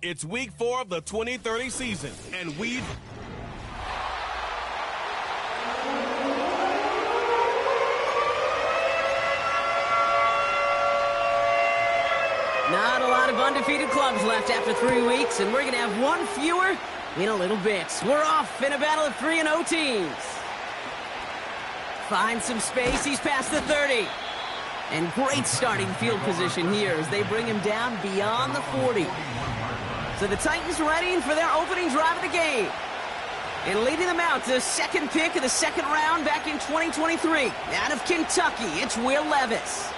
It's week 4 of the 2030 season, and we've... Not a lot of undefeated clubs left after 3 weeks, and we're going to have one fewer in a little bit. We're off in a battle of 3-0 teams. Finds some space, he's past the 30. And great starting field position here as they bring him down beyond the 40. So the Titans ready for their opening drive of the game. And leading them out, the second pick of the second round back in 2023. Out of Kentucky, it's Will Levis.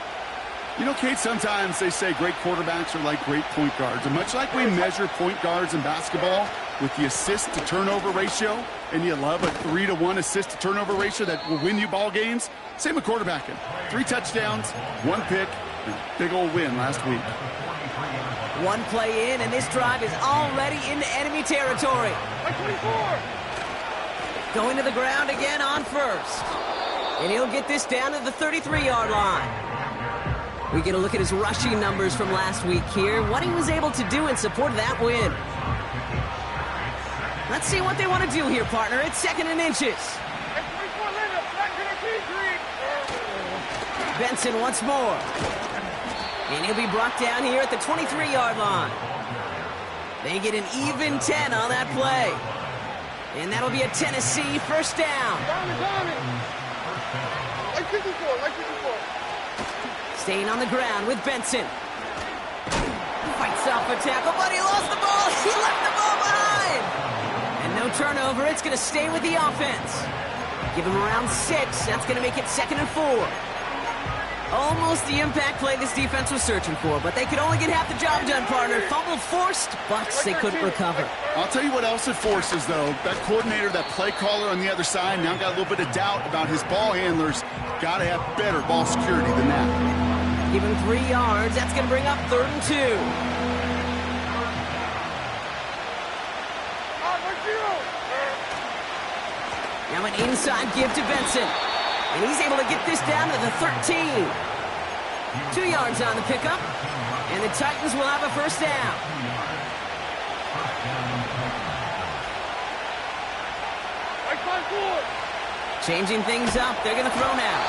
You know, Kate, sometimes they say great quarterbacks are like great point guards. And much like we measure point guards in basketball with the assist-to-turnover ratio, and you love a 3-to-1 assist-to-turnover ratio that will win you ball games, same with quarterbacking. 3 touchdowns, 1 pick, and a big old win last week. One play in, and this drive is already into enemy territory. Going to the ground again on first. And he'll get this down to the 33-yard line. We get a look at his rushing numbers from last week here, what he was able to do in support of that win. Let's see what they want to do here, partner. It's 2nd and inches. Benson once more. And he'll be brought down here at the 23-yard line. They get an even 10 on that play. And that'll be a Tennessee first down. Staying on the ground with Benson. Fights off a tackle, but he lost the ball. He left the ball behind. And no turnover. It's going to stay with the offense. Give him around 6. That's going to make it 2nd and 4. Almost the impact play this defense was searching for, but they could only get half the job done, partner. Fumble forced, but they couldn't recover. I'll tell you what else it forces, though. That coordinator, that play caller on the other side, now got a little bit of doubt about his ball handlers. Got to have better ball security than that. Give him 3 yards. That's going to bring up 3rd and 2. Now an inside give to Benson. And he's able to get this down to the 13. 2 yards on the pickup. And the Titans will have a first down. Changing things up. They're going to throw now.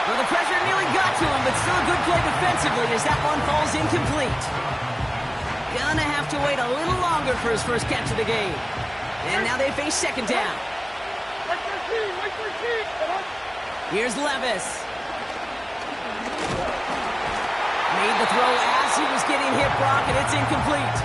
Well, the pressure nearly got to him, but still a good play defensively as that one falls incomplete. Gonna have to wait a little longer for his first catch of the game. And now they face 2nd down. Here's Levis. Made the throw as he was getting hit, Brock, and it's incomplete.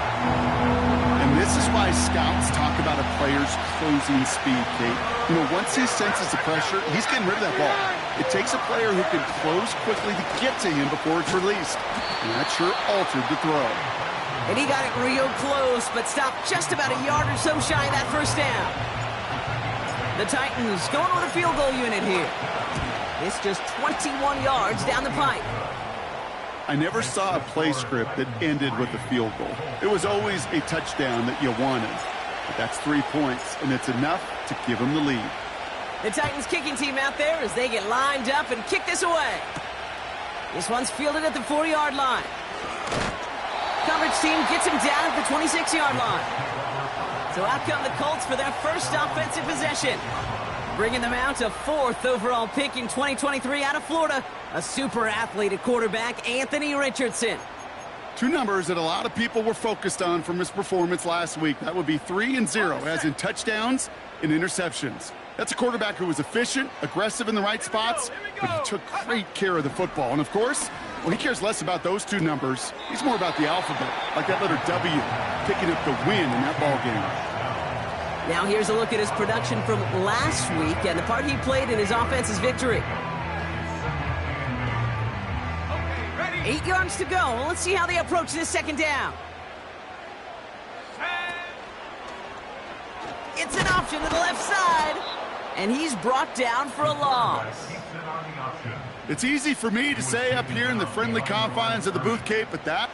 And this is why scouts talk about a player's closing speed, Kate. You know, once he senses the pressure, he's getting rid of that ball. It takes a player who can close quickly to get to him before it's released. And that sure altered the throw. And he got it real close, but stopped just about a yard or so shy of that first down. The Titans going with a field goal unit here. It's just 21 yards down the pipe. I never saw a play script that ended with a field goal. It was always a touchdown that you wanted. But that's 3 points, and it's enough to give them the lead. The Titans kicking team out there as they get lined up and kick this away. This one's fielded at the 4-yard line. Coverage team gets him down at the 26-yard line. So out come the Colts for their first offensive possession. Bringing them out to 4th overall pick in 2023 out of Florida. A super athlete at quarterback, Anthony Richardson. 2 numbers that a lot of people were focused on from his performance last week. That would be 3 and 0, as in touchdowns and interceptions. That's a quarterback who was efficient, aggressive in the right spots, but he took great care of the football. And of course, well, he cares less about those 2 numbers. He's more about the alphabet, like that letter W, picking up the win in that ball game. Now here's a look at his production from last week and the part he played in his offense's victory. 8 yards to go. Well, let's see how they approach this 2nd down. It's an option to the left side. And he's brought down for a loss. It's easy for me to say up here in the friendly confines of the booth, Kate, but that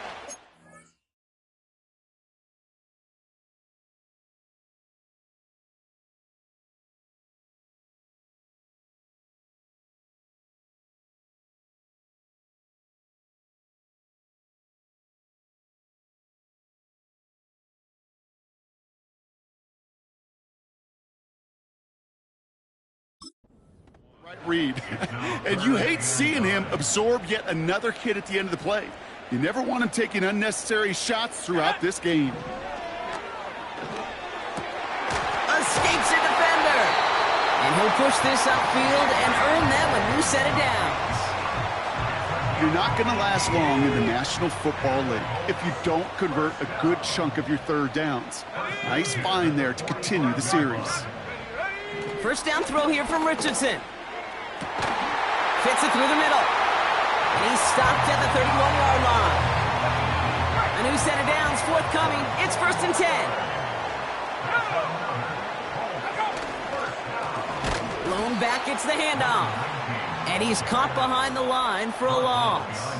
Right read. And you hate seeing him absorb yet another hit at the end of the play. You never want him taking unnecessary shots throughout this game. Escapes a defender. And he'll push this upfield and earn them a new set of downs. You're not going to last long in the National Football League if you don't convert a good chunk of your third downs. Nice find there to continue the series. First down throw here from Richardson. Fits it through the middle. And he's stopped at the 31-yard line. A new set of downs forthcoming. It's 1st and 10. Blown back, it's the handoff. And he's caught behind the line for a loss.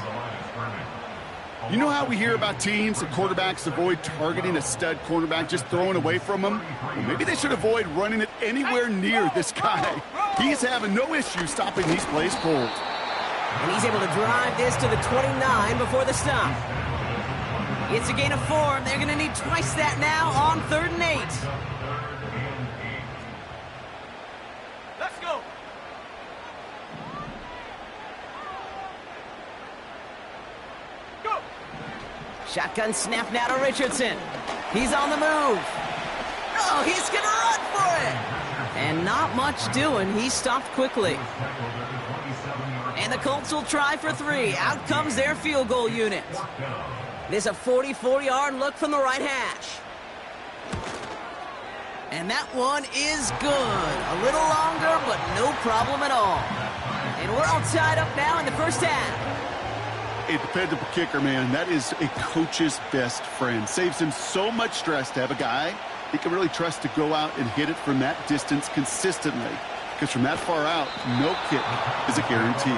You know how we hear about teams and quarterbacks avoid targeting a stud cornerback, just throwing away from him? Well, maybe they should avoid running it anywhere near this guy. He's having no issue stopping these plays cold. And he's able to drive this to the 29 before the stop. It's a gain of 4. They're going to need twice that now on 3rd and 8. Let's go. Shotgun snap now to Richardson. He's on the move. Oh, he's going to run for it. And not much doing. He stopped quickly. And the Colts will try for 3. Out comes their field goal unit. This is a 44-yard look from the right hash. And that one is good. A little longer, but no problem at all. And we're all tied up now in the first half. A dependable kicker, man, that is a coach's best friend. Saves him so much stress to have a guy he can really trust to go out and hit it from that distance consistently. Because from that far out, no kick is a guarantee.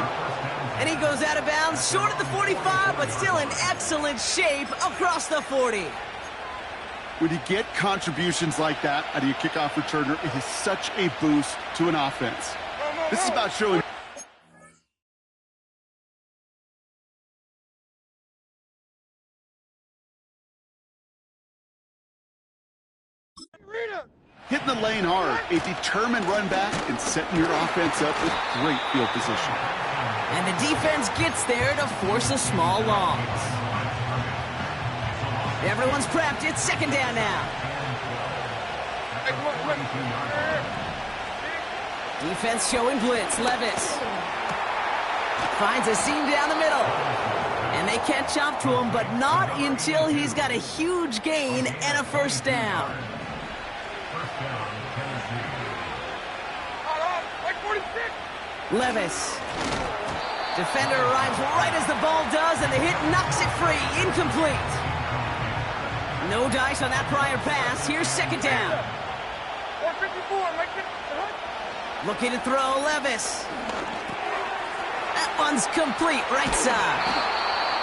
And he goes out of bounds, short of the 45, but still in excellent shape across the 40. When you get contributions like that out of your kickoff returner, it is such a boost to an offense. This is about showing... Hitting the lane hard, a determined run back, and setting your offense up with great field position. And the defense gets there to force a small loss. Everyone's prepped. It's 2nd down now. Defense showing blitz. Levis finds a seam down the middle. And they catch up to him, but not until he's got a huge gain and a 1st down. Levis. Defender arrives right as the ball does, and the hit knocks it free. Incomplete. No dice on that prior pass. Here's 2nd down. Looking to throw, Levis. That one's complete, right side.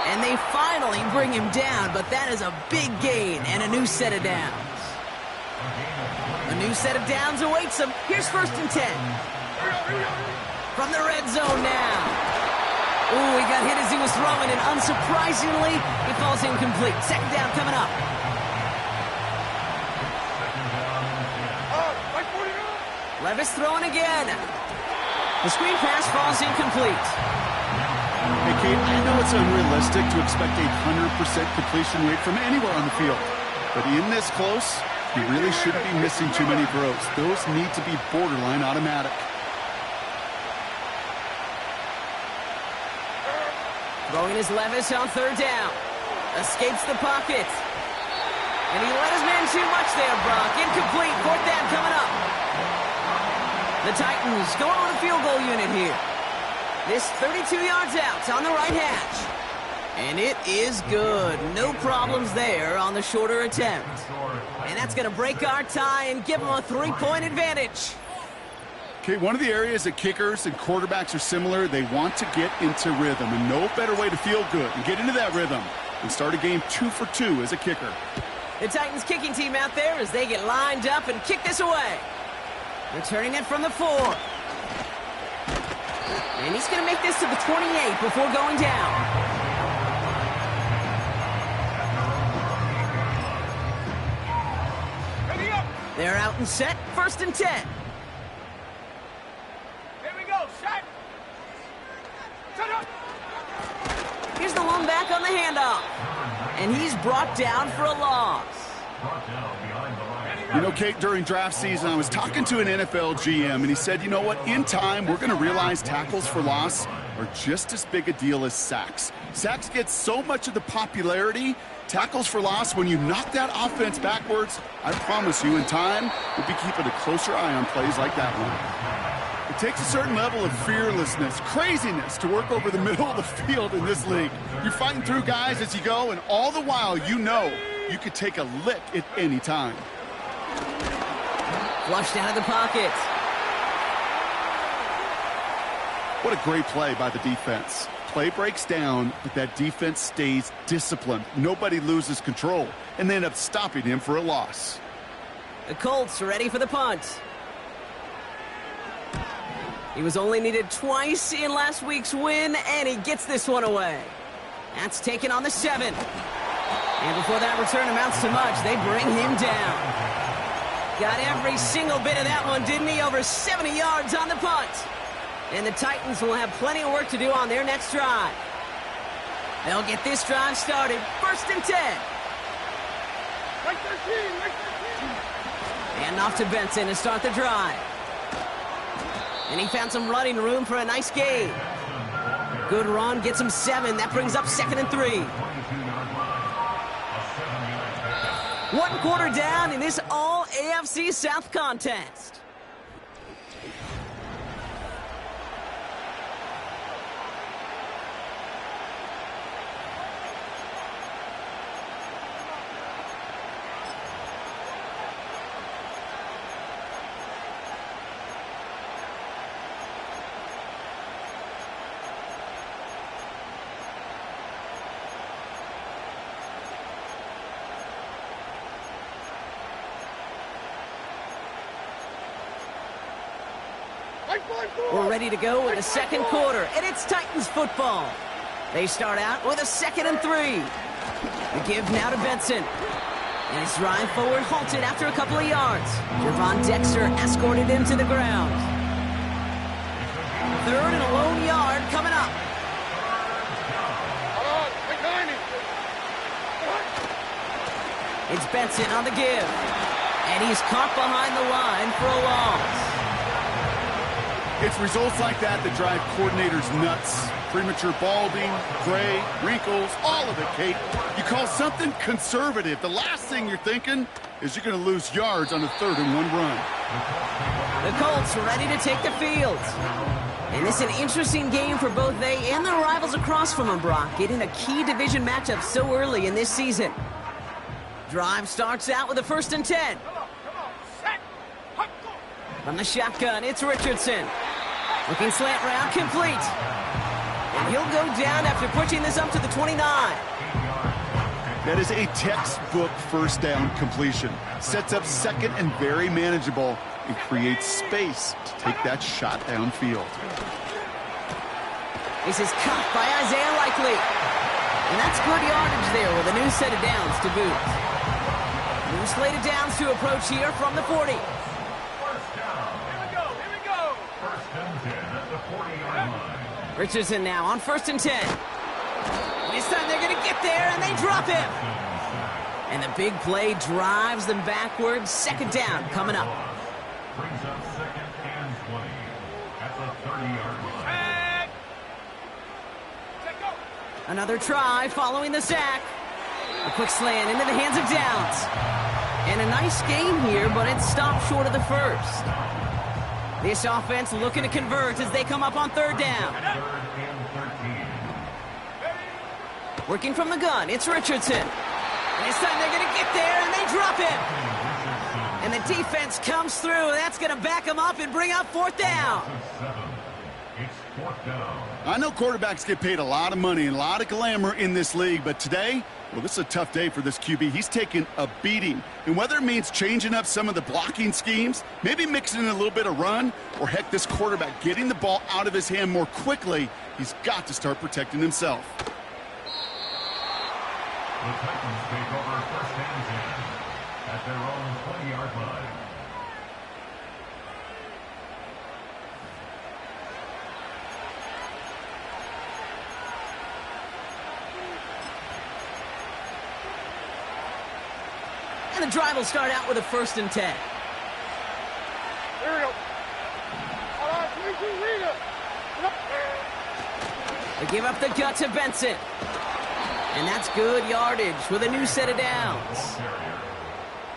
And they finally bring him down, but that is a big gain and a new set of downs. A new set of downs awaits him. Here's 1st and 10. From the red zone now. Ooh, he got hit as he was throwing, and unsurprisingly, he falls incomplete. 2nd down coming up. Levis throwing again. The screen pass falls incomplete. Hey, Kate, I know it's unrealistic to expect a 100% completion rate from anywhere on the field. But in this close, you really shouldn't be missing too many throws. Those need to be borderline automatic. Throwing is Levis on 3rd down. Escapes the pocket. And he let his man too much there, Brock. Incomplete. 4th down coming up. The Titans going with a field goal unit here. This 32 yards out on the right hash. And it is good. No problems there on the shorter attempt. And that's going to break our tie and give them a 3-point advantage. Okay, one of the areas that kickers and quarterbacks are similar, they want to get into rhythm. And no better way to feel good and get into that rhythm than start a game 2 for 2 as a kicker. The Titans kicking team out there as they get lined up and kick this away. Returning it from the 4. And he's going to make this to the 28 before going down. They're out and set. 1st and 10. Here we go. Shot. Here's the lone back on the handoff. And he's brought down for a loss. You know, Kate, during draft season, I was talking to an NFL GM, and he said, you know what, in time, we're going to realize tackles for loss are just as big a deal as sacks. Sacks get so much of the popularity. Tackles for loss, when you knock that offense backwards, I promise you, in time, we'll be keeping a closer eye on plays like that one. It takes a certain level of fearlessness, craziness to work over the middle of the field in this league. You're fighting through guys as you go, and all the while, you know you could take a lick at any time. Flushed out of the pocket. What a great play by the defense. Play breaks down, but that defense stays disciplined. Nobody loses control, and they end up stopping him for a loss. The Colts are ready for the punt. He was only needed twice in last week's win, and he gets this one away. That's taken on the 7. And before that return amounts to much, they bring him down. Got every single bit of that one, didn't he? Over 70 yards on the punt. And the Titans will have plenty of work to do on their next drive. They'll get this drive started. 1st and 10. Right 13, right 13. And off to Benson to start the drive. And he found some running room for a nice gain. Good run, gets him 7. That brings up 2nd and 3. 1 quarter down in this all AFC South contest. We're ready to go in the 2nd quarter, and it's Titans football. They start out with a 2nd and 3. The give now to Benson. And his drive forward halted after a couple of yards. Javon Dexter escorted him to the ground. 3rd and a lone yard coming up. It's Benson on the give. And he's caught behind the line for a loss. It's results like that that drive coordinators nuts. Premature balding, gray, wrinkles, all of it, Kate. You call something conservative. The last thing you're thinking is you're going to lose yards on a 3rd and 1 run. The Colts are ready to take the field. And it's an interesting game for both they and their rivals across from them, Brock, getting a key division matchup so early in this season. Drive starts out with a 1st and 10. From the shotgun, it's Richardson. Looking slant route, complete. And he'll go down after pushing this up to the 29. That is a textbook 1st down completion. Sets up 2nd and very manageable and creates space to take that shot downfield. This is caught by Isaiah Likely. And that's good yardage there with a new set of downs to boot. New slate of downs to approach here from the 40. Richardson now on 1st and 10. This time they're going to get there, and they drop him. And the big play drives them backwards. 2nd down coming up. Brings up 2nd and 20 at the 30-yard line. Another try following the sack. A quick slant into the hands of Downs. And a nice game here, but it stopped short of the 1st. This offense looking to convert as they come up on 3rd down. 3rd and 13. Working from the gun, it's Richardson. And this time they're going to get there, and they drop him. And the defense comes through. That's going to back them up and bring up 4th down. It's 4th down. I know quarterbacks get paid a lot of money and a lot of glamour in this league, but today, well, this is a tough day for this QB. He's taken a beating. And whether it means changing up some of the blocking schemes, maybe mixing in a little bit of run, or heck, this quarterback getting the ball out of his hand more quickly, he's got to start protecting himself. The Titans take over 1st and 10 at their own 20-yard line. And the drive will start out with a 1st and 10. Here we go. All right, 22, read it. They give up the gut to Benson. And that's good yardage with a new set of downs.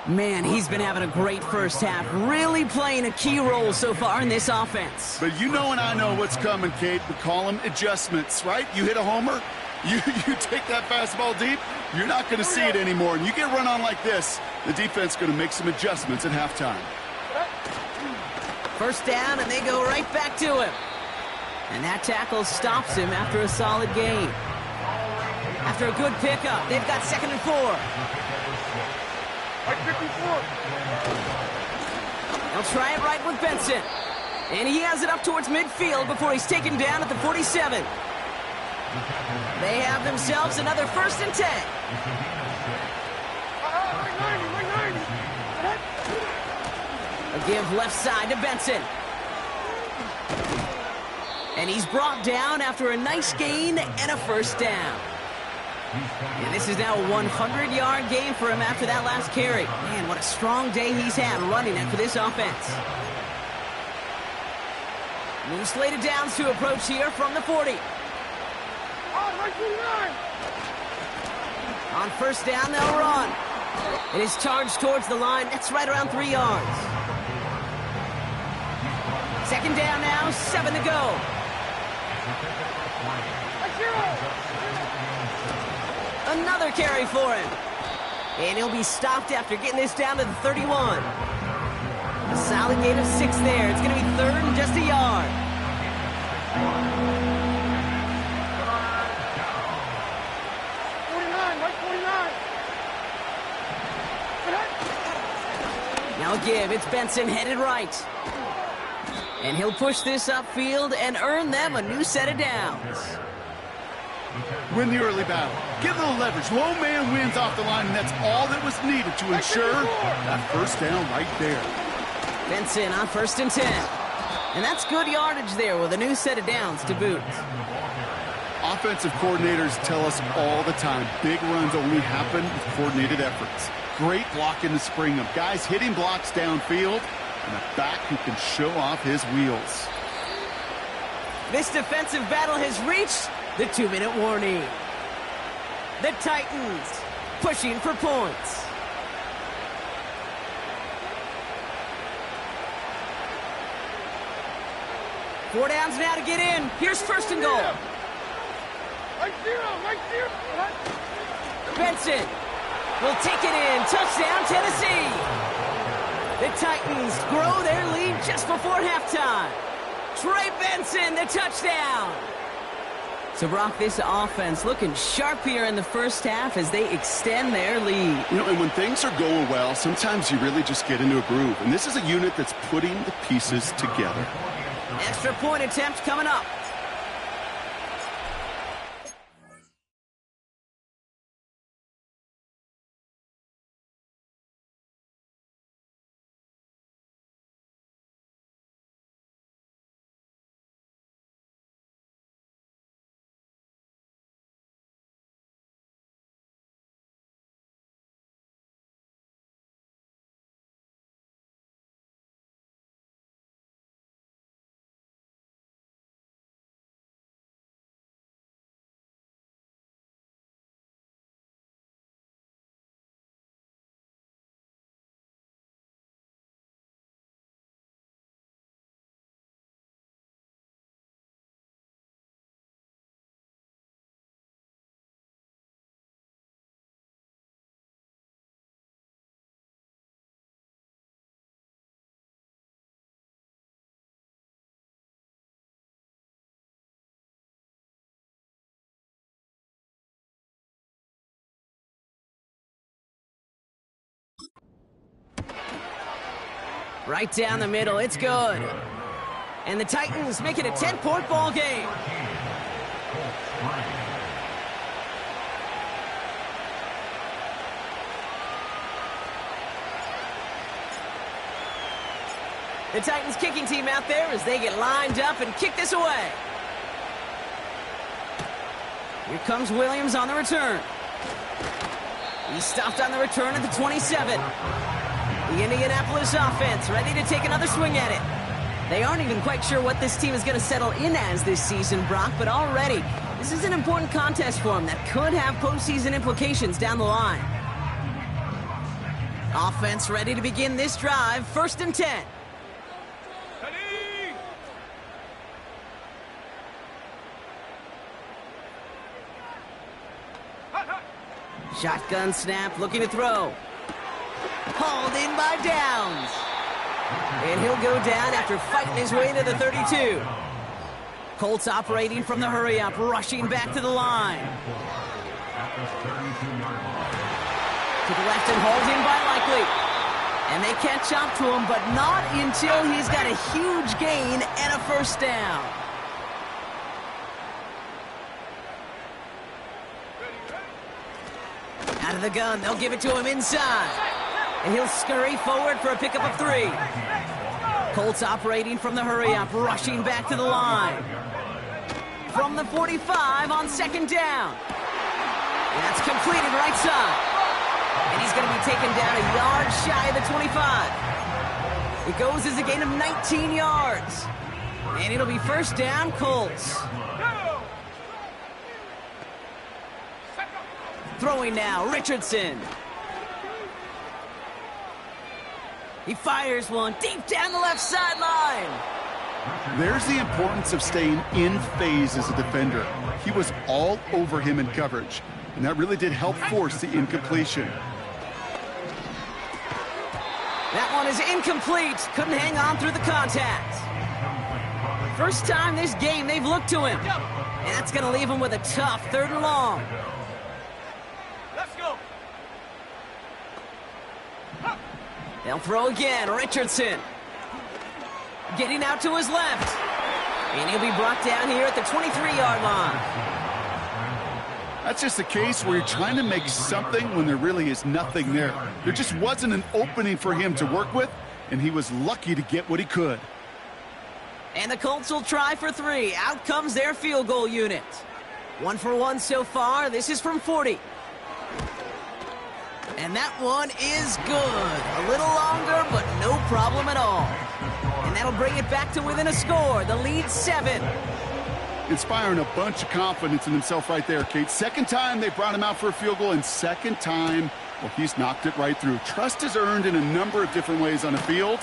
Man, he's been having a great first half, really playing a key role so far in this offense. But you know and I know what's coming, Kate. We call them adjustments, right? You hit a homer, you take that fastball deep, you're not going to see it anymore. And you get run on like this, the defense is going to make some adjustments at halftime. 1st down, and they go right back to him. And that tackle stops him after a solid gain. After a good pickup, they've got 2nd and 4. Like 54. They'll try it right with Benson. And he has it up towards midfield before he's taken down at the 47. They have themselves another 1st and 10. Like 90. A give left side to Benson. And he's brought down after a nice gain and a 1st down. And this is now a 100-yard game for him after that last carry. Man, what a strong day he's had running it for this offense. New slated downs to approach here from the 40. Like 29. On 1st down, they'll run. It is charged towards the line. That's right around 3 yards. 2nd down now, 7 to go. Like 0. Another carry for him. And he'll be stopped after getting this down to the 31. A solid gain of 6 there. It's going to be 3rd and just a yard. Now a give. It's Benson headed right. And he'll push this upfield and earn them a new set of downs. Win the early battle. Get a little leverage. Low man wins off the line, and that's all that was needed to ensure that 1st down right there. Benson on 1st and 10. And that's good yardage there with a new set of downs to boot. Offensive coordinators tell us all the time, big runs only happen with coordinated efforts. Great blocking to spring them. Guys hitting blocks downfield, and a back who can show off his wheels. This defensive battle has reached the 2-minute warning. The Titans pushing for points. Four downs now to get in. Here's 1st and goal. Like 0. Benson will take it in. Touchdown, Tennessee. The Titans grow their lead just before halftime. Trey Benson, the touchdown. So, Brock, this offense looking sharp here in the first half as they extend their lead. You know, and when things are going well, sometimes you really just get into a groove. And this is a unit that's putting the pieces together. Extra point attempt coming up. Right down the middle, it's good. And the Titans make it a 10-point ball game. The Titans kicking team out there as they get lined up and kick this away. Here comes Williams on the return. He stopped on the return at the 27. The Indianapolis offense ready to take another swing at it. They aren't even quite sure what this team is going to settle in as this season, Brock, but already this is an important contest for them that could have postseason implications down the line. Offense ready to begin this drive, 1st and 10. Shotgun snap, looking to throw. Hauled in by Downs. And he'll go down after fighting his way into the 32. Colts operating from the hurry-up, rushing back to the line. To the left and hauled in by Likely. And they catch up to him, but not until he's got a huge gain and a 1st down. Out of the gun, they'll give it to him inside. And he'll scurry forward for a pickup of 3. Colts operating from the hurry-up, rushing back to the line. From the 45 on 2nd down. And that's completed right side. And he's going to be taken down a yard shy of the 25. It goes as a gain of 19 yards. And it'll be 1st down, Colts. Throwing now, Richardson. He fires one deep down the left sideline. There's the importance of staying in phase as a defender. He was all over him in coverage, and that really did help force the incompletion. That one is incomplete. Couldn't hang on through the contact. First time this game they've looked to him. And that's going to leave him with a tough 3rd and long. Let's go. They'll throw again. Richardson. Getting out to his left. And he'll be brought down here at the 23-yard line. That's just a case where you're trying to make something when there really is nothing there. There just wasn't an opening for him to work with, and he was lucky to get what he could. And the Colts will try for 3. Out comes their field goal unit. 1 for 1 so far. This is from 40. And that one is good. A little longer, but no problem at all. And that'll bring it back to within a score. The lead 7. Inspiring a bunch of confidence in himself right there, Kate. 2nd time they brought him out for a field goal, and 2nd time, well, he's knocked it right through. Trust is earned in a number of different ways on the field.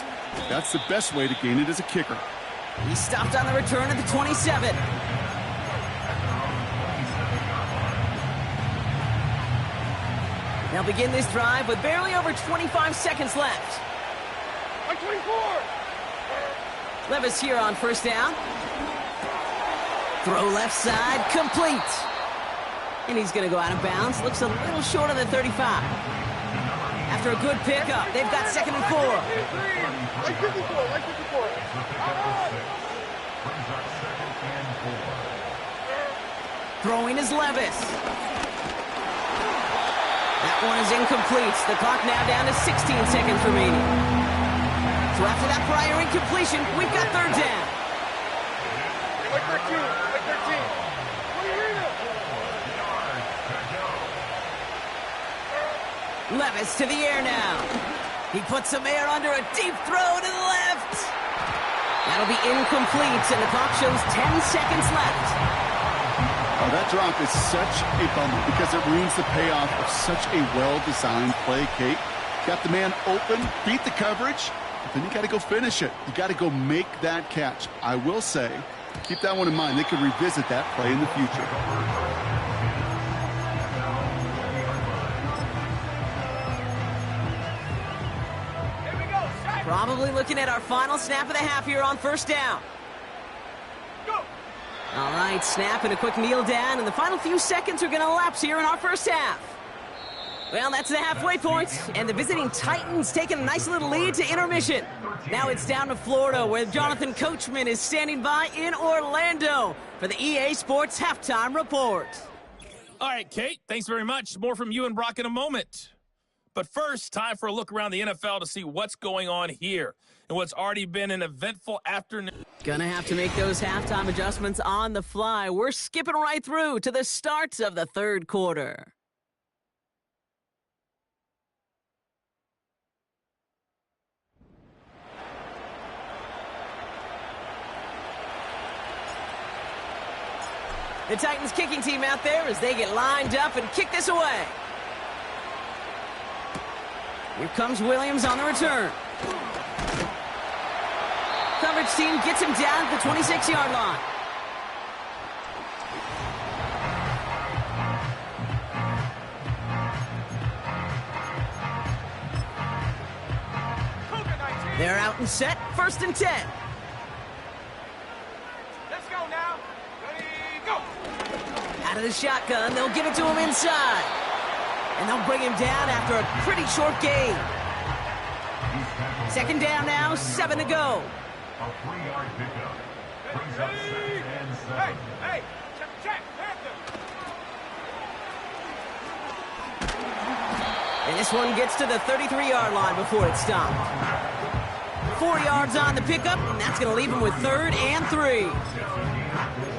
That's the best way to gain it as a kicker. He stopped on the return at the 27. They'll begin this drive with barely over 25 seconds left. 24. Levis here on 1st down. Throw left side, complete. And he's going to go out of bounds. Looks a little short of the 35. After a good pickup, they've got 2nd and 4. Like 54, like 54. Throwing is Levis. That one is incomplete. The clock now down to 16 seconds remaining. So after that prior incompletion, we've got 3rd down. Like 13, like 13. Levis to the air now. He puts some air under a deep throw to the left. That'll be incomplete, and the clock shows 10 seconds left. Oh, that drop is such a bummer because it ruins the payoff of such a well-designed play, Kate. Got the man open, beat the coverage, but then you got to go finish it. You got to go make that catch. I will say, keep that one in mind. They could revisit that play in the future. Probably looking at our final snap of the half here on 1st down. All right, snap and a quick kneel down, and the final few seconds are going to elapse here in our 1st half. Well, that's the halfway point, and the visiting Titans taking a nice little lead to intermission. Now it's down to Florida, where Jonathan Coachman is standing by in Orlando for the EA Sports Halftime Report. All right, Kate, thanks very much. More from you and Brock in a moment. But first, time for a look around the NFL to see what's going on here in what's already been an eventful afternoon. Gonna have to make those halftime adjustments on the fly. We're skipping right through to the start of the 3rd quarter. The Titans kicking team out there as they get lined up and kick this away. Here comes Williams on the return. Coverage team gets him down at the 26-yard line. They're out and set, 1st and 10. Let's go now. Ready, go. Out of the shotgun, they'll give it to him inside. And they'll bring him down after a pretty short gain. 2nd down now, 7 to go. A 3-yard pickup. Brings up 2nd and 7. Hey, check, Panther. And this one gets to the 33-yard line before it's stopped. 4 yards on the pickup, and that's going to leave him with 3rd and 3.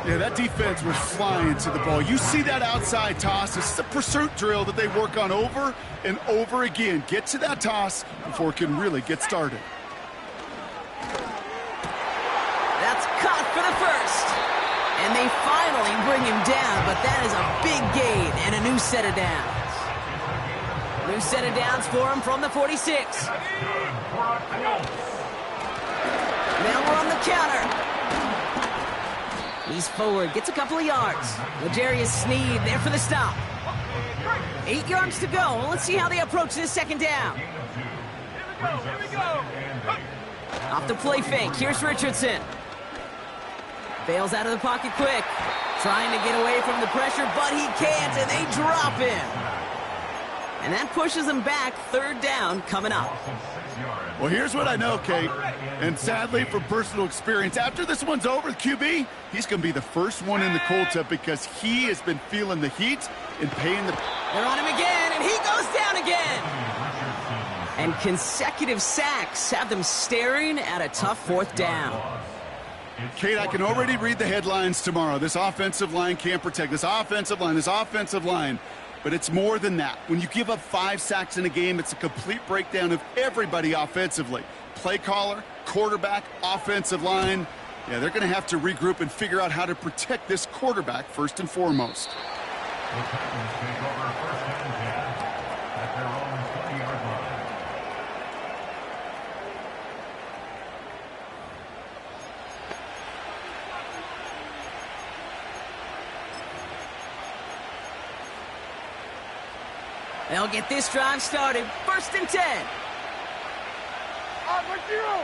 Yeah, that defense was flying to the ball. You see that outside toss. This is a pursuit drill that they work on over and over again. Get to that toss before it can really get started. That's caught for the 1st. And they finally bring him down, but that is a big gain and a new set of downs. New set of downs for him from the 46. Now we're on the counter. He's forward, gets a couple of yards. L'Jarius Sneed there for the stop. 8 yards to go. Let's see how they approach this 2nd down. Here we go. Off the play fake, here's Richardson. Bails out of the pocket quick. Trying to get away from the pressure, but he can't, and they drop him. And that pushes them back, 3rd down coming up. Well, here's what I know, Kate, and sadly from personal experience, after this one's over, the QB, he's going to be the first one in the Colts up because he has been feeling the heat and paying the... They're on him again, and he goes down again. And consecutive sacks have them staring at a tough 4th down. Kate, I can already read the headlines tomorrow. This offensive line can't protect. This offensive line. But it's more than that. When you give up 5 sacks in a game, it's a complete breakdown of everybody offensively. Play caller, quarterback, offensive line. Yeah, they're going to have to regroup and figure out how to protect this quarterback first and foremost. The Titans take over 1st and 10 at their own 20-yard line. They'll get this drive started. 1st and 10. Right zero.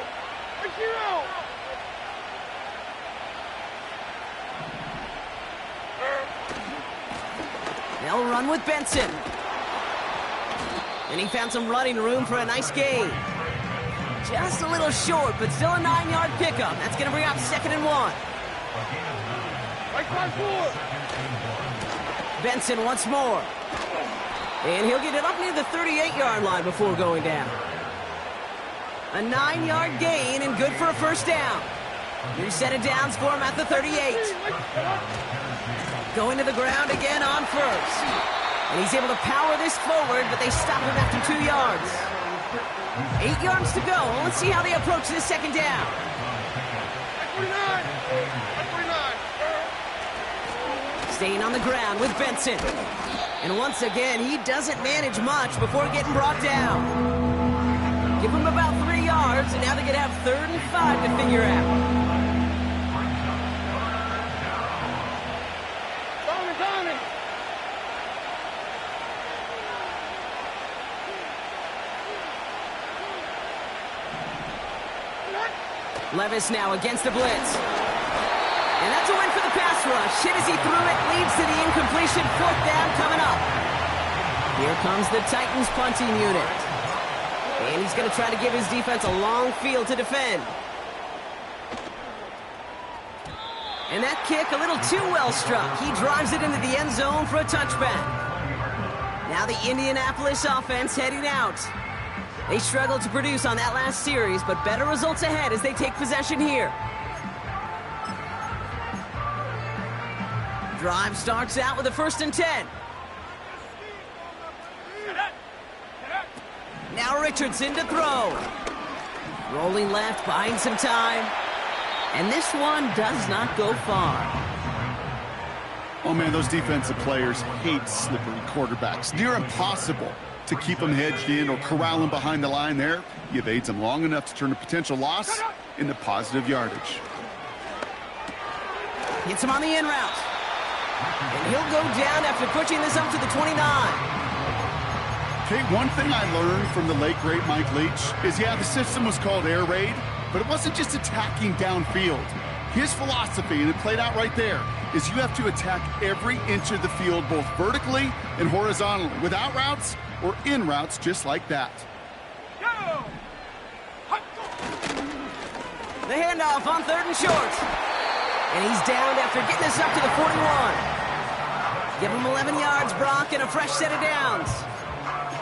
They'll run with Benson. And he found some running room for a nice gain. Just a little short, but still a 9-yard pickup. That's going to bring up 2nd and 1. Right side forward. Benson once more. And he'll get it up near the 38-yard line before going down. A 9-yard gain and good for a 1st down. New set of downs for him at the 38. Going to the ground again on 1st. And he's able to power this forward, but they stop him after 2 yards. 8 yards to go. Let's see how they approach this 2nd down. 49. Staying on the ground with Benson. And once again, he doesn't manage much before getting brought down. Give him about 3 yards, and now they're going to have 3rd and 5 to figure out. Tommy. Levis now against the blitz. And that's a win for the pass rush. Hit as he threw it, leads to the incompletion. 4th down coming up. Here comes the Titans punting unit. And he's going to try to give his defense a long field to defend. And that kick a little too well struck. He drives it into the end zone for a touchback. Now the Indianapolis offense heading out. They struggled to produce on that last series, but better results ahead as they take possession here. Drive starts out with a 1st and 10. Now Richardson to throw. Rolling left, buying some time. And this one does not go far. Oh, man, those defensive players hate slippery quarterbacks. Near impossible to keep them hedged in or corral them behind the line there. He evades them long enough to turn a potential loss into positive yardage. Gets him on the in route. And he'll go down after pushing this up to the 29. Okay, one thing I learned from the late, great Mike Leach is, yeah, the system was called air raid, but it wasn't just attacking downfield. His philosophy, and it played out right there, is you have to attack every inch of the field, both vertically and horizontally, without routes or in routes just like that. The handoff on 3rd and short. And he's downed after getting this up to the 41. Give him 11 yards, Brock, and a fresh set of downs.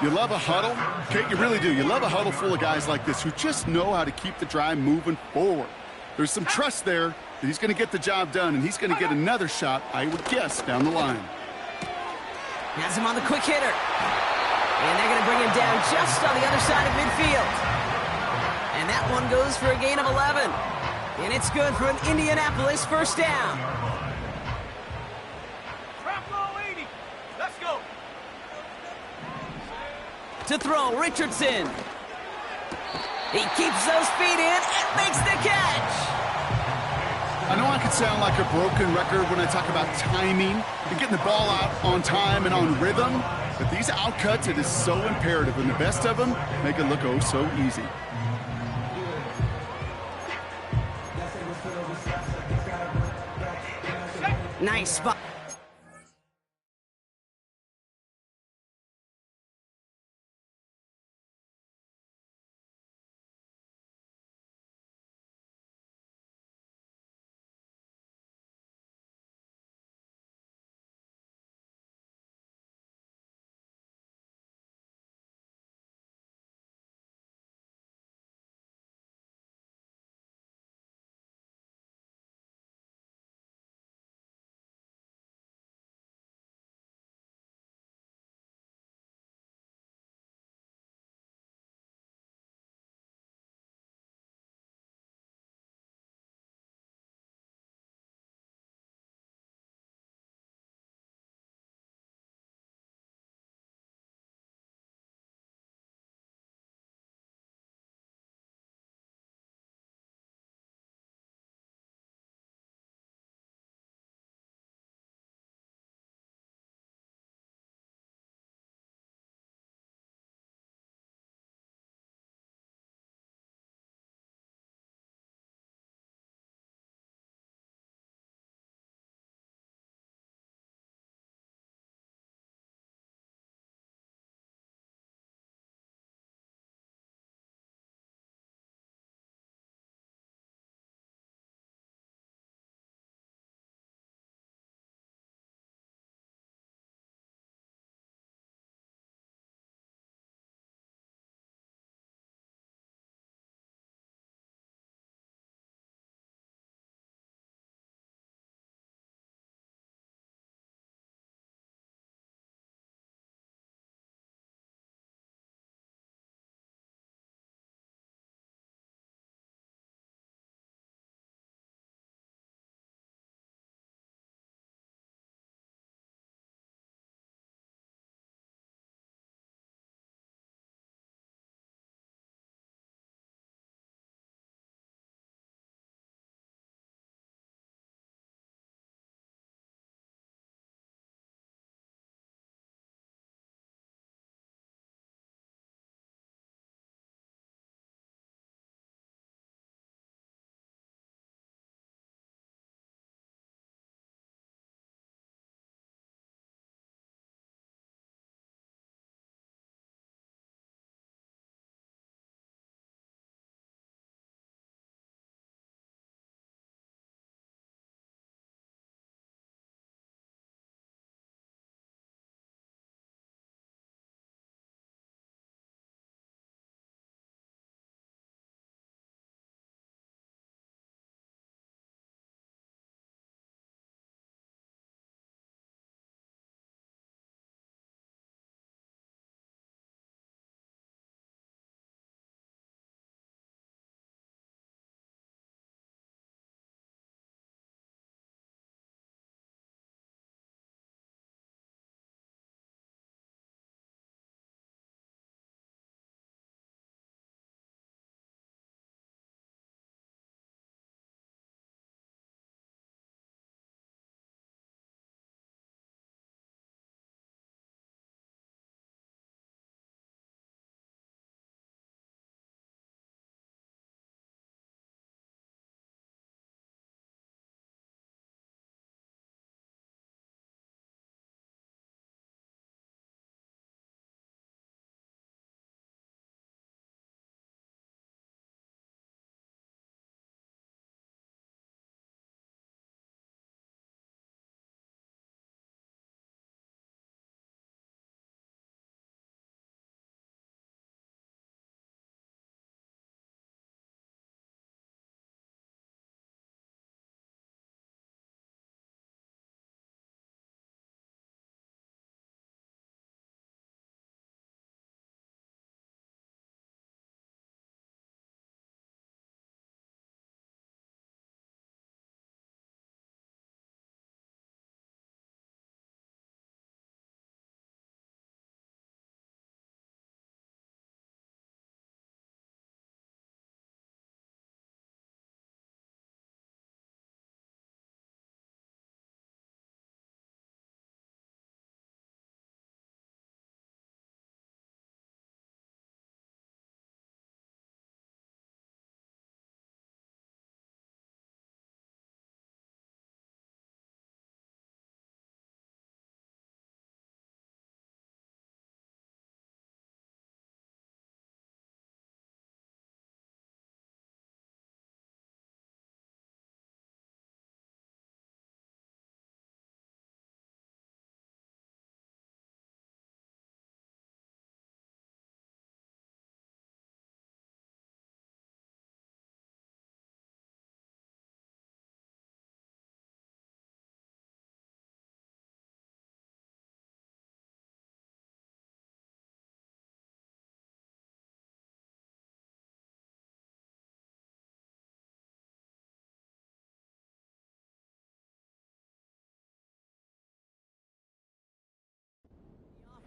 You love a huddle? Kate, you really do. You love a huddle full of guys like this who just know how to keep the drive moving forward. There's some trust there that he's going to get the job done, and he's going to get another shot, I would guess, down the line. Has him on the quick hitter. And they're going to bring him down just on the other side of midfield. And that one goes for a gain of 11. And it's good for an Indianapolis first down. Trap low 80. Let's go. To throw, Richardson. He keeps those feet in and makes the catch. I know I could sound like a broken record when I talk about timing and getting the ball out on time and on rhythm, but these outcuts, it is so imperative, and the best of them make it look oh so easy. Nice spot.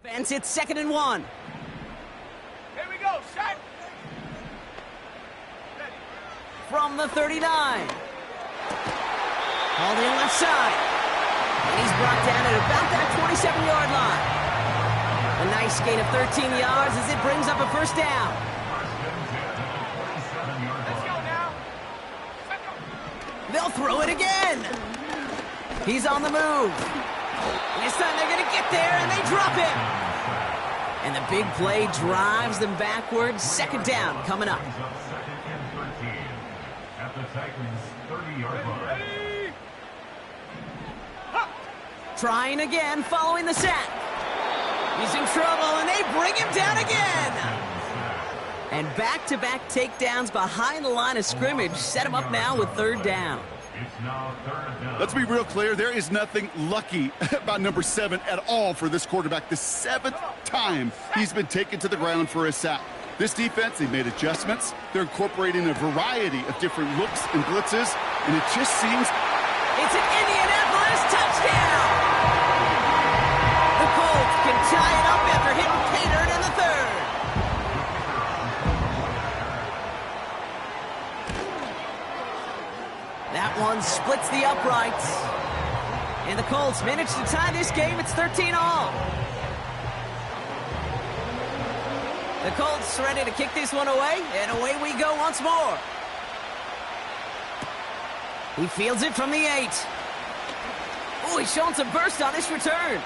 Offense, it's 2nd and 1. Here we go, set. From the 39. Hauled in left side. And he's brought down at about that 27-yard line. A nice gain of 13 yards as it brings up a first down. Let's go now. They'll throw it again. He's on the move. And this time they're going to get there, and they drop him. And the big play drives them backwards. 2nd down coming up. At the Titans' 30-yard line. Trying again following the sack. He's in trouble, and they bring him down again. And back-to-back takedowns behind the line of scrimmage set him up now with 3rd down. It's now 3rd down. Let's be real clear. There is nothing lucky about number 7 at all for this quarterback. The 7th time he's been taken to the ground for a sack. This defense, they made adjustments. They're incorporating a variety of different looks and blitzes, and it just seems... It's an Indianapolis touchdown! The Colts can tie it up after hitting catered in the 3rd. That one splits the uprights. And the Colts manage to tie this game. It's 13-all. The Colts ready to kick this one away, and away we go once more. He fields it from the 8. Oh, he's showing some burst on his return.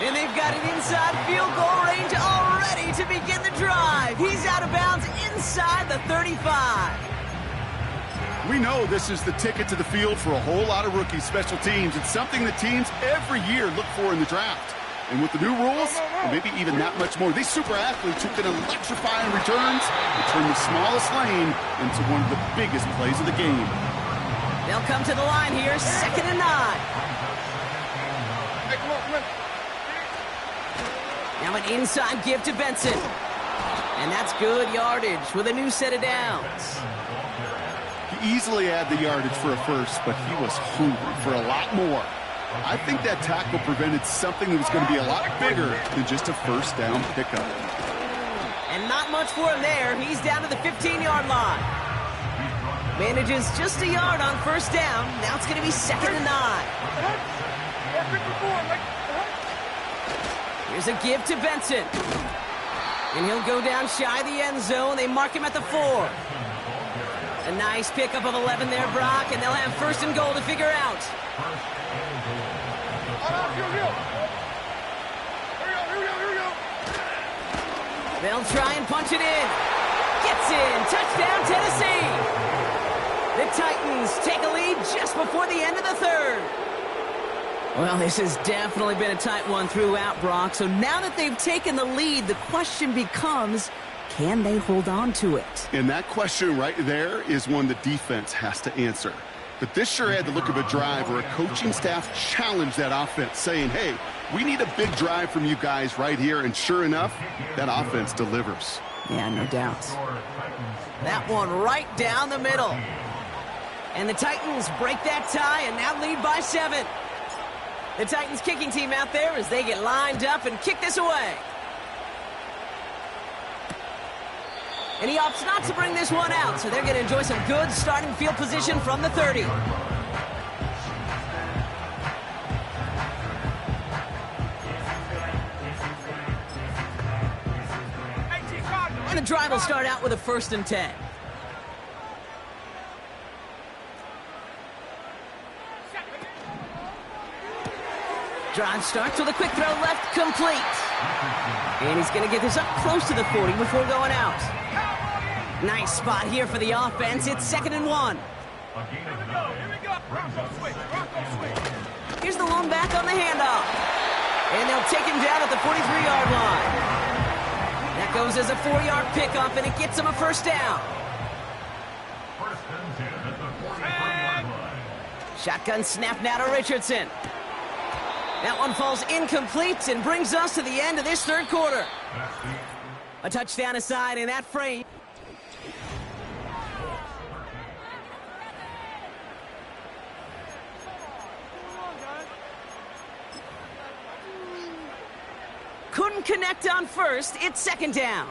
And they've got it inside field goal range already to begin the drive. He's out of bounds inside the 35. We know this is the ticket to the field for a whole lot of rookie special teams. It's something that teams every year look for in the draft. And with the new rules, and maybe even that much more, these super athletes who can electrify in returns and turn the smallest lane into one of the biggest plays of the game. They'll come to the line here, 2nd and 9. Hey, come on, come on. Now an inside give to Benson. And that's good yardage with a new set of downs. He easily had the yardage for a first, but he was hungry for a lot more. I think that tackle prevented something that was going to be a lot bigger than just a first down pickup. And not much for him there. He's down to the 15-yard line. Manages just a yard on first down. Now it's going to be 2nd and 9. Here's a give to Benson. And he'll go down shy of the end zone. They mark him at the 4. A nice pickup of 11 there, Brock, and they'll have 1st and goal to figure out. They'll try and punch it in. Gets in. Touchdown, Tennessee. The Titans take a lead just before the end of the 3rd. Well, this has definitely been a tight one throughout, Brock. So now that they've taken the lead, the question becomes, can they hold on to it? And that question right there is one the defense has to answer. But this sure had the look of a drive where a coaching staff challenged that offense, saying, hey, we need a big drive from you guys right here. And sure enough, that offense delivers. Yeah, no doubt. That one right down the middle. And the Titans break that tie and now lead by 7. The Titans kicking team out there as they get lined up and kick this away. And he opts not to bring this one out, so they're going to enjoy some good starting field position from the 30. And the drive will start out with a 1st and 10. Drive starts with a quick throw left, complete. And he's going to get this up close to the 40 before going out. Nice spot here for the offense. It's 2nd and 1. Here's the lone back on the handoff. And they'll take him down at the 43-yard line. That goes as a 4-yard pickup, and it gets him a 1st down. Shotgun snap now to Richardson. That one falls incomplete and brings us to the end of this 3rd quarter. A touchdown aside in that frame. Couldn't connect on first. It's second down.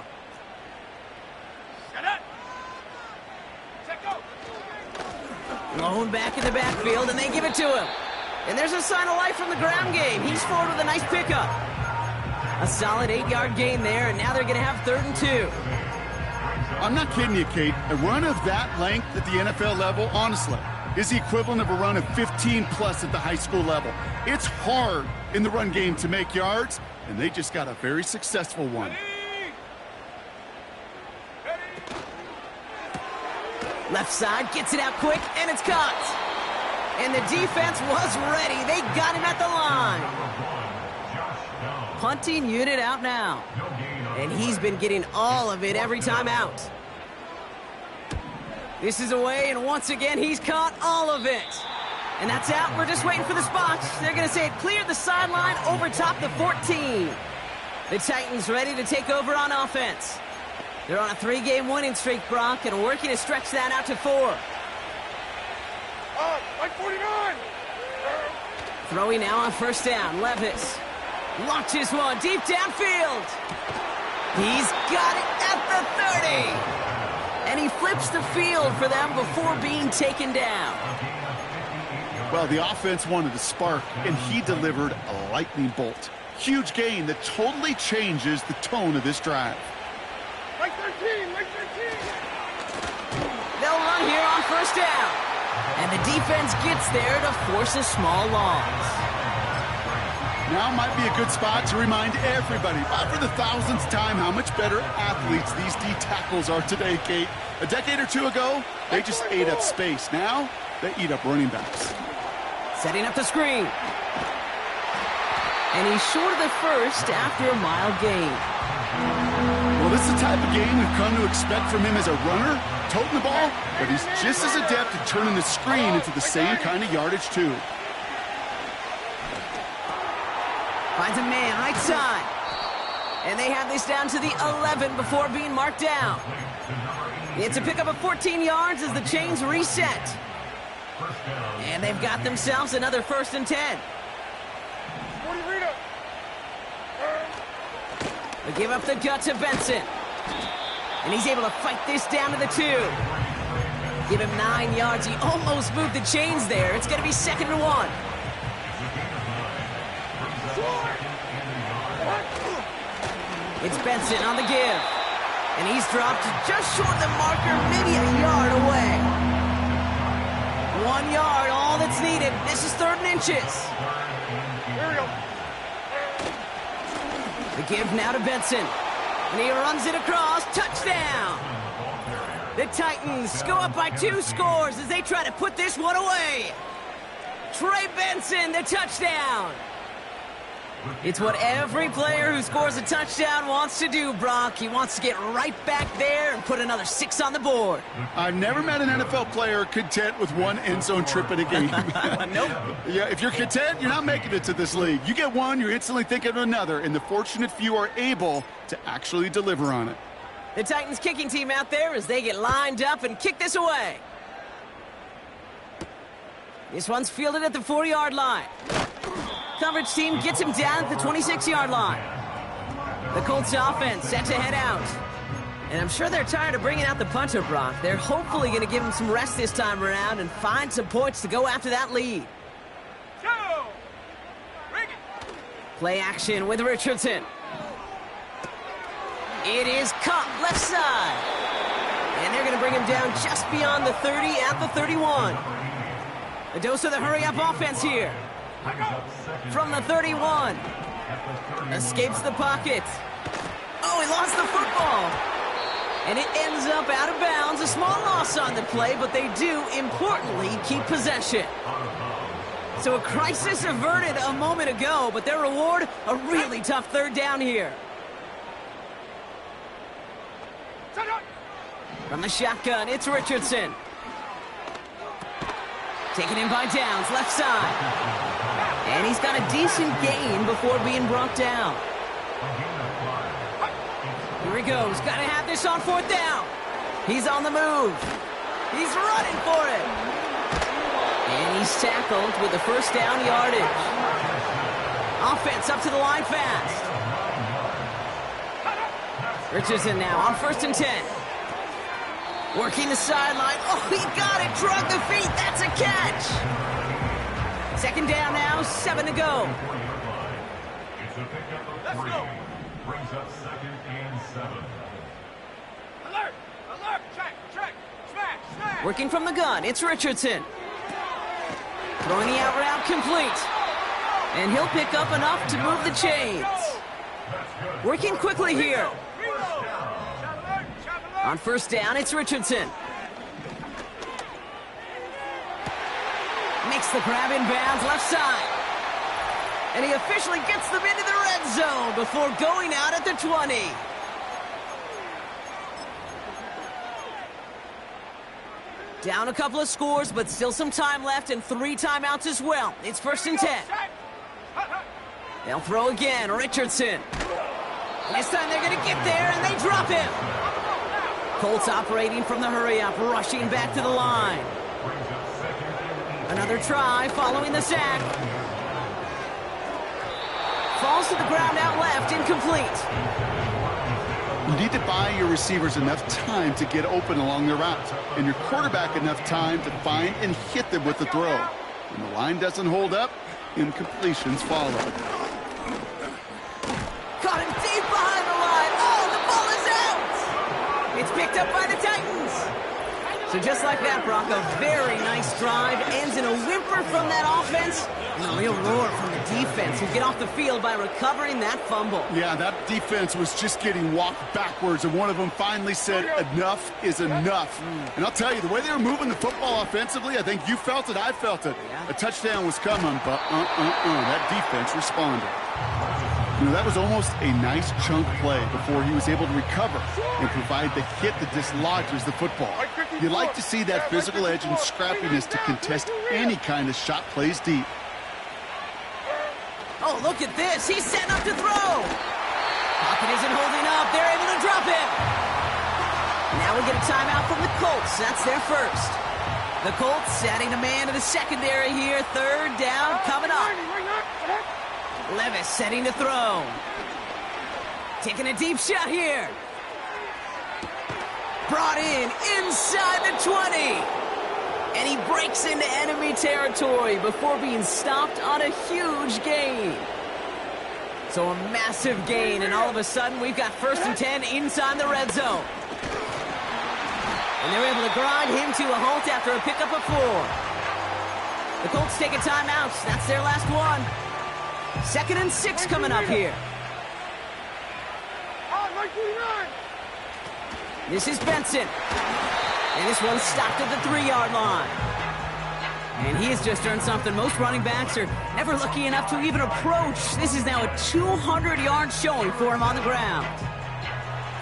Blown back in the backfield, and they give it to him. And there's a sign of life from the ground game. He's forward with a nice pickup. A solid 8-yard gain there, and now they're going to have 3rd and 2. I'm not kidding you, Kate. A run of that length at the NFL level, honestly, is the equivalent of a run of 15-plus at the high school level. It's hard in the run game to make yards, and they just got a very successful one. Left side, gets it out quick, and it's caught. And the defense was ready. They got him at the line. Punting unit out now. And he's been getting all of it every time out. This is away, and once again, he's caught all of it. And that's out. We're just waiting for the spot. They're going to say it cleared the sideline over top the 14. The Titans ready to take over on offense. They're on a 3-game winning streak, Brock, and working to stretch that out to 4. Like 49. Throwing now on first down. Levis launches one deep downfield. He's got it at the 30. And he flips the field for them before being taken down. Well, the offense wanted to spark, and he delivered a lightning bolt. Huge gain that totally changes the tone of this drive. Like 13. Like 13. They'll run here on first down. And the defense gets there to force a small loss. Now might be a good spot to remind everybody, about for the 1000th time, how much better athletes these D tackles are today, Kate. A decade or two ago, they just ate up space. Now, they eat up running backs. Setting up the screen. And he's short of the first after a mile gain. Well, this is the type of game we've come to expect from him as a runner, toting the ball, but he's just as adept at turning the screen into the same kind of yardage, too. Finds a man right side. And they have this down to the 11 before being marked down. It's a pickup of 14 yards as the chains reset. And they've got themselves another 1st and 10. They give up the gut to Benson. And he's able to fight this down to the 2. Give him 9 yards. He almost moved the chains there. It's going to be 2nd and 1. It's Benson on the give. And he's dropped just short of the marker, maybe a yard away. 1 yard, all that's needed. This is 3rd and inches. Here we go. The give now to Benson. And he runs it across. Touchdown! The Titans go up by 2 scores as they try to put this one away. Trey Benson, the touchdown. It's what every player who scores a touchdown wants to do, Brock. He wants to get right back there and put another 6 on the board. I've never met an NFL player content with 1 end zone trip in a game. Nope. Yeah, if you're content, you're not making it to this league. You get one, you're instantly thinking of another, and the fortunate few are able to actually deliver on it. The Titans kicking team out there as they get lined up and kick this away. This one's fielded at the 4-yard line. Coverage team gets him down at the 26-yard line. The Colts offense set to head out. And I'm sure they're tired of bringing out the punter, Brock. They're hopefully going to give him some rest this time around and find some points to go after that lead. Play action with Richardson. It is caught left side. And they're going to bring him down just beyond the 30 at the 31. A dose of the hurry-up offense here. From the 31. Escapes the pocket. Oh, he lost the football. And it ends up out of bounds. A small loss on the play, but they do, importantly, keep possession. So a crisis averted a moment ago, but their reward, a really tough 3rd down here. From the shotgun, it's Richardson. Taken in by Downs, left side. And he's got a decent gain before being brought down. Here he goes. Got to have this on 4th down. He's on the move. He's running for it. And he's tackled with the 1st down yardage. Offense up to the line fast. Richardson now on 1st and 10. Working the sideline. Oh, he got it. Drug the feet. That's a catch. 2nd down now. 7 to go. It's a pickup of 3. Brings up 2nd and 7. Alert! Alert! Check! Smash! Working from the gun. It's Richardson. Throwing the out route complete. And he'll pick up enough to move the chains. Working quickly here. On 1st down, it's Richardson. Makes the grab inbounds left side. And he officially gets them into the red zone before going out at the 20. Down a couple of scores, but still some time left and 3 timeouts as well. It's 1st and 10. They'll throw again, Richardson. This time they're going to get there, and they drop him. Colts operating from the hurry-up, rushing back to the line. Another try following the sack. Falls to the ground out left, incomplete. You need to buy your receivers enough time to get open along their route, and your quarterback enough time to find and hit them with the throw. When the line doesn't hold up, incompletions follow. Caught him deep behind the line. Oh, the ball is out. It's picked up by the Titans. So just like that, Brock, a very nice drive ends in a whimper from that offense and a real roar from the defense who get off the field by recovering that fumble. Yeah, that defense was just getting walked backwards, and one of them finally said, enough is enough. And I'll tell you, the way they were moving the football offensively, I think you felt it, I felt it. Yeah. A touchdown was coming, but that defense responded. You know, that was almost a nice chunk play before he was able to recover and provide the hit that dislodges the football. You like to see that physical edge and scrappiness to contest any kind of shot plays deep. Oh, look at this. He's setting up to throw. Pocket isn't holding up. They're able to drop him. Now we get a timeout from the Colts. That's their first. The Colts adding a man to the secondary here. 3rd down coming up. Levis setting to throw. Taking a deep shot here. Brought in inside the 20. And he breaks into enemy territory before being stopped on a huge gain. So a massive gain, and all of a sudden we've got 1st and 10 inside the red zone. And they're able to grind him to a halt after a pickup of 4. The Colts take a timeout. That's their last one. 2nd and 6 coming up here. This is Benson. And this one's stopped at the 3-yard line. And he has just earned something most running backs are never lucky enough to even approach. This is now a 200-yard showing for him on the ground.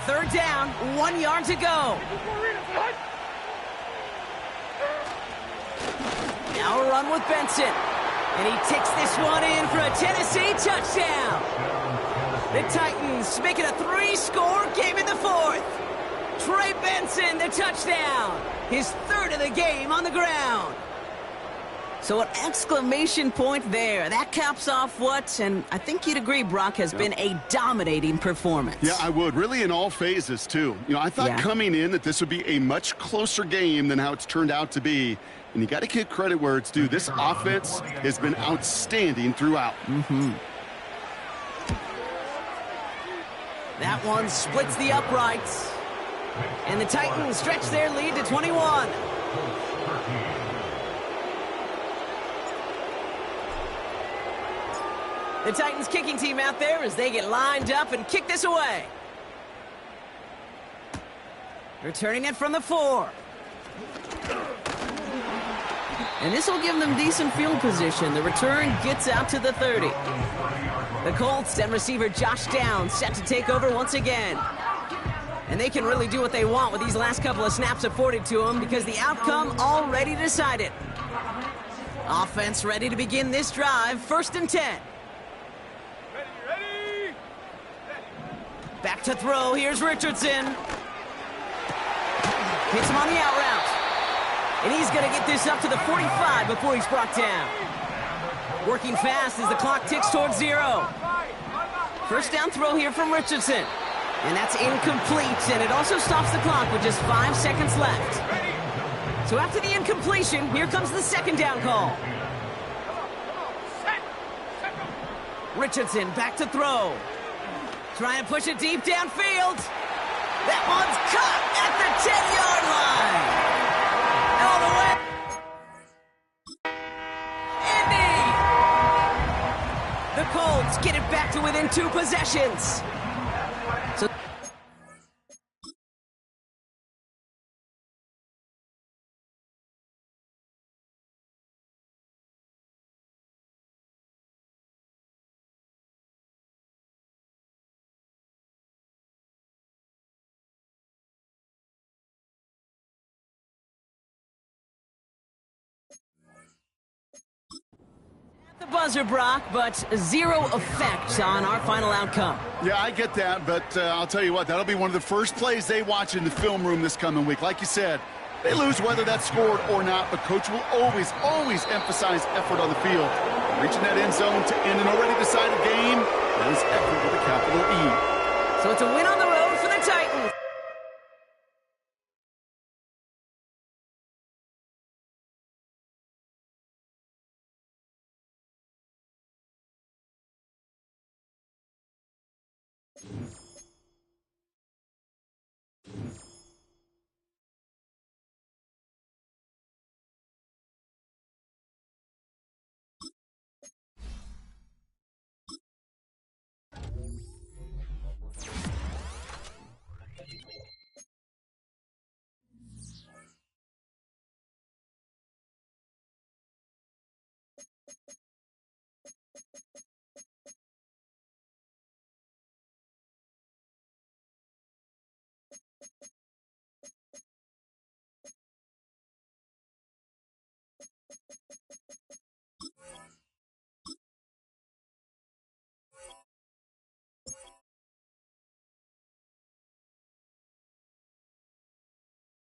3rd down, 1 yard to go. Now a run with Benson. And he takes this one in for a Tennessee touchdown. The Titans make it a 3-score game in the 4th. Trey Benson, the touchdown. His 3rd of the game on the ground. So an exclamation point there. That caps off what, and I think you'd agree, Brock, has been a dominating performance. Yeah, I would. Really in all phases, too. You know, I thought coming in that this would be a much closer game than how it's turned out to be. And you got to give credit where it's due. This offense has been outstanding throughout. That one splits the uprights. And the Titans stretch their lead to 21. The Titans kicking team out there as they get lined up and kick this away. Returning it from the 4. And this will give them decent field position. The return gets out to the 30. The Colts and receiver Josh Downs set to take over once again. And they can really do what they want with these last couple of snaps afforded to them because the outcome already decided. Offense ready to begin this drive. 1st and 10. Ready. Back to throw. Here's Richardson. Hits him on the out route. And he's going to get this up to the 45 before he's brought down. Working fast as the clock ticks towards 0. 1st down throw here from Richardson. And that's incomplete, and it also stops the clock with just 5 seconds left. So after the incompletion, here comes the second down call. Richardson back to throw. Trying to push it deep downfield. That one's caught at the 10-yard line. All the way. Indy! The Colts get it back to within 2 possessions. So the buzzer, Brock, but 0 effect on our final outcome. Yeah, I get that, but I'll tell you what, that'll be one of the first plays they watch in the film room this coming week. Like you said, they lose whether that's scored or not, but Coach will always emphasize effort on the field. Reaching that end zone to end an already decided game, that is effort with a capital E. So it's a win on the road for the Titans.